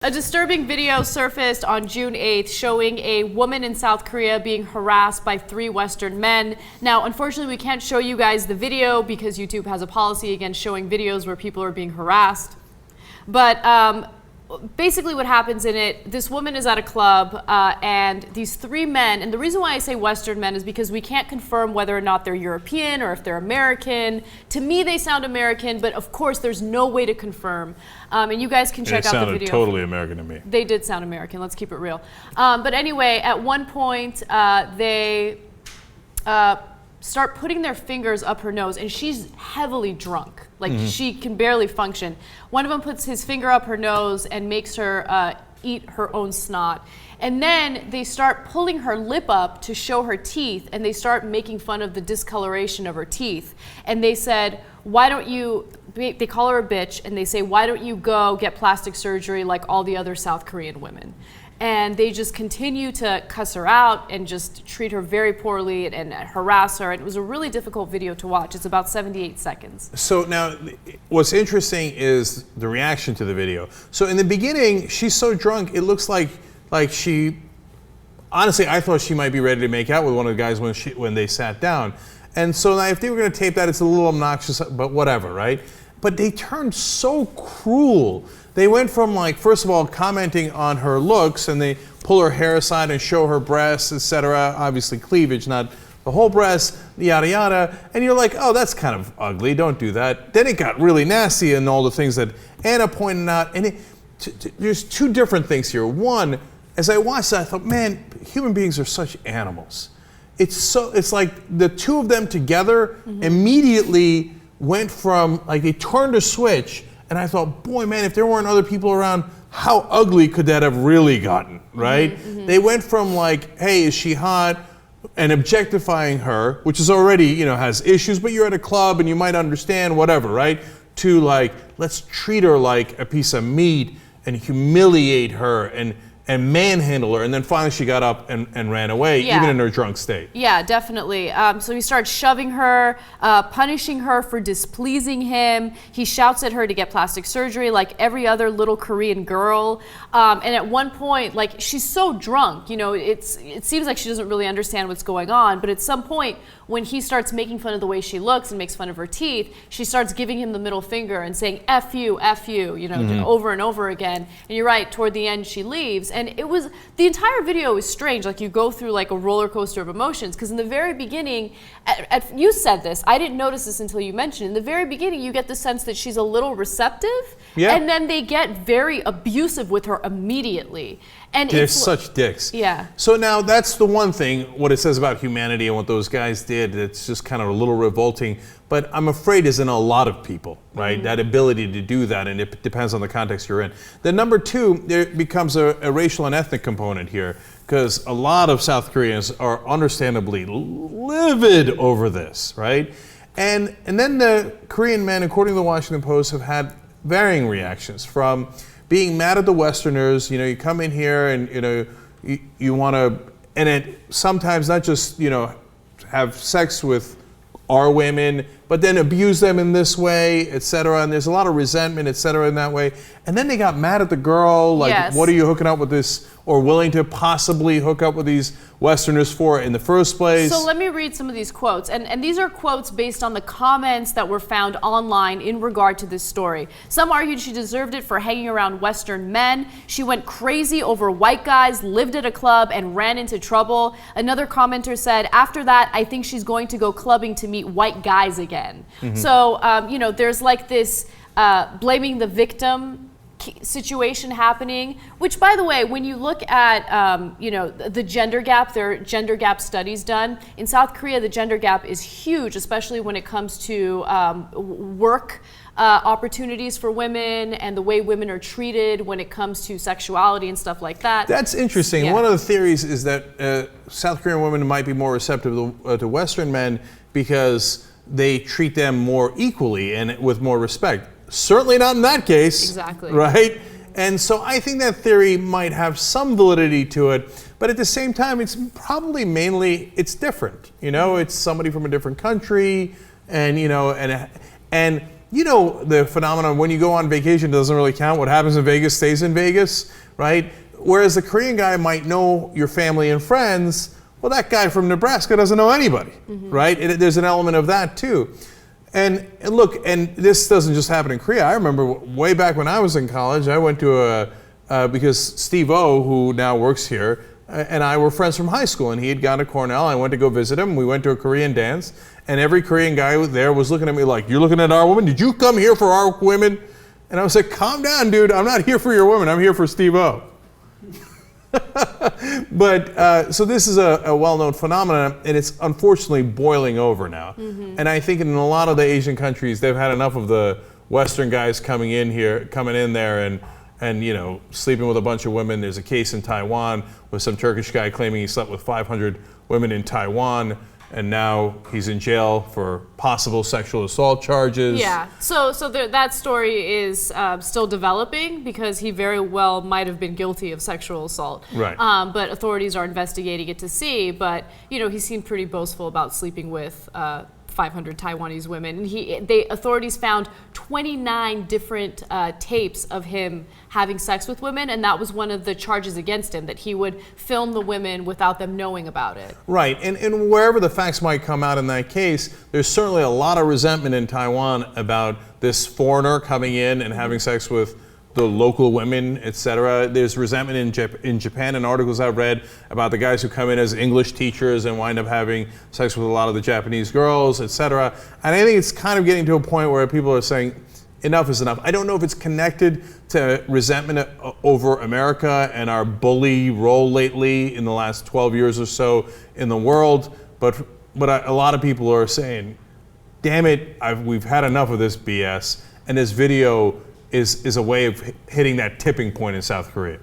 A disturbing video surfaced on June 8th showing a woman in South Korea being harassed by 3 Western men. Now, unfortunately, we can't show you guys the video because YouTube has a policy against showing videos where people are being harassed. But basically what happens in it, this woman is at a club and these 3 men, and the reason why I say Western men is because we can't confirm whether or not they're European or if they're American. To me, they sound American, but of course there's no way to confirm. And you guys can check out the video. They sounded totally American to me. They did sound American, let's keep it real. But anyway, at one point they start putting their fingers up her nose, and she's heavily drunk. Like she can barely function. One of them puts his finger up her nose and makes her eat her own snot. And then they start pulling her lip up to show her teeth, and they start making fun of the discoloration of her teeth. And they said, why don't you, they call her a bitch, and they say, why don't you go get plastic surgery like all the other South Korean women? And they just continue to cuss her out and just treat her very poorly and harass her. And it was a really difficult video to watch. It's about 78 seconds. So now, what's interesting is the reaction to the video. So in the beginning, she's so drunk, it looks like she, honestly, I thought she might be ready to make out with one of the guys when they sat down. And so now if they were gonna tape that, it's a little obnoxious, but whatever, right? But they turned so cruel. They went from, like, first of all, commenting on her looks, and they pull her hair aside and show her breasts, etc. Obviously cleavage, not the whole breast, yada yada. And you're like, oh, that's kind of ugly, don't do that. Then it got really nasty and all the things that Anna pointed out. And there's 2 different things here. One, as I watched that, I thought, man, human beings are such animals. It's like the 2 of them together immediately went from, like, they turned a switch, and I thought, boy, man, if there weren't other people around, how ugly could that have really gotten, right? They went from, like, hey, is she hot, and objectifying her, which is already, has issues, but you're at a club and you might understand, whatever, right? To, like, let's treat her like a piece of meat and humiliate her and manhandle her, and then finally she got up and ran away, even in her drunk state. Yeah, definitely. So he starts shoving her, punishing her for displeasing him. He shouts at her to get plastic surgery like every other little Korean girl. And at one point, like, she's so drunk, it seems like she doesn't really understand what's going on, but at some point, when he starts making fun of the way she looks and makes fun of her teeth, she starts giving him the middle finger and saying, F you, over and over again. And you're right, toward the end, she leaves. And the entire video is strange. Like, you go through like a roller coaster of emotions, because in the very beginning, you said this, I didn't notice this until you mentioned it. In the very beginning, you get the sense that she's a little receptive, and then they get very abusive with her immediately. And they're such dicks. Yeah. So now that's the one thing, what it says about humanity and what those guys did, it's just kind of a little revolting, but I'm afraid is in a lot of people, right? That ability to do that, and it depends on the context you're in. Then number 2, there becomes a racial and ethnic component here, because a lot of South Koreans are understandably livid over this, right? And then the Korean men, according to the Washington Post, have had varying reactions, from being mad at the Westerners. You come in here and you want to, and it sometimes not just have sex with our women, but then abuse them in this way, etc. And there's a lot of resentment, etc. in that way. And then they got mad at the girl, like, what are you hooking up with this, or willing to possibly hook up with these Westerners for in the first place? So let me read some of these quotes. And these are quotes based on the comments that were found online in regard to this story. Some argued she deserved it for hanging around Western men. She went crazy over white guys, lived at a club, and ran into trouble. Another commenter said, after that, I think she's going to go clubbing to meet white guys again. So, there's like this blaming the victim situation happening, which, by the way, when you look at the gender gap, there are gender gap studies done in South Korea. The gender gap is huge, especially when it comes to work opportunities for women and the way women are treated when it comes to sexuality and stuff like that. That's interesting. Yeah. One of the theories is that South Korean women might be more receptive to Western men because they treat them more equally and with more respect. Certainly not in that case. Exactly. Right? And so I think that theory might have some validity to it, but at the same time, it's probably mainly, it's different. It's somebody from a different country, and you know the phenomenon when you go on vacation doesn't really count. What happens in Vegas stays in Vegas, right? Whereas the Korean guy might know your family and friends. Well, that guy from Nebraska doesn't know anybody, right? There's an element of that too. And look, and this doesn't just happen in Korea. I remember way back when I was in college, I went to because Steve O, who now works here, and I were friends from high school, and he had gone to Cornell. I went to go visit him. We went to a Korean dance, and every Korean guy there was looking at me like, "You're looking at our women? Did you come here for our women?" And I was like, "Calm down, dude. I'm not here for your women. I'm here for Steve O." But so this is a well-known phenomenon, and it's unfortunately boiling over now. And I think in a lot of the Asian countries, they've had enough of the Western guys coming in there and you know, sleeping with a bunch of women. There's a case in Taiwan with some Turkish guy claiming he slept with 500 women in Taiwan, and now he's in jail for possible sexual assault charges. Yeah, so that story is still developing because he very well might have been guilty of sexual assault. Right. But authorities are investigating it to see. But you know, he seemed pretty boastful about sleeping with 500 Taiwanese women, and authorities found 29 different tapes of him having sex with women, and that was one of the charges against him, that he would film the women without them knowing about it. Right, and wherever the facts might come out in that case, there's certainly a lot of resentment in Taiwan about this foreigner coming in and having sex with the local women, etc. There's resentment in Japan, in articles I've read about the guys who come in as English teachers and wind up having sex with a lot of the Japanese girls, etc. And I think it's kind of getting to a point where people are saying, enough is enough. I don't know if it's connected to resentment over America and our bully role lately in the last 12 years or so in the world, but a lot of people are saying, damn it, we've had enough of this BS, and this video is a way of hitting that tipping point in South Korea.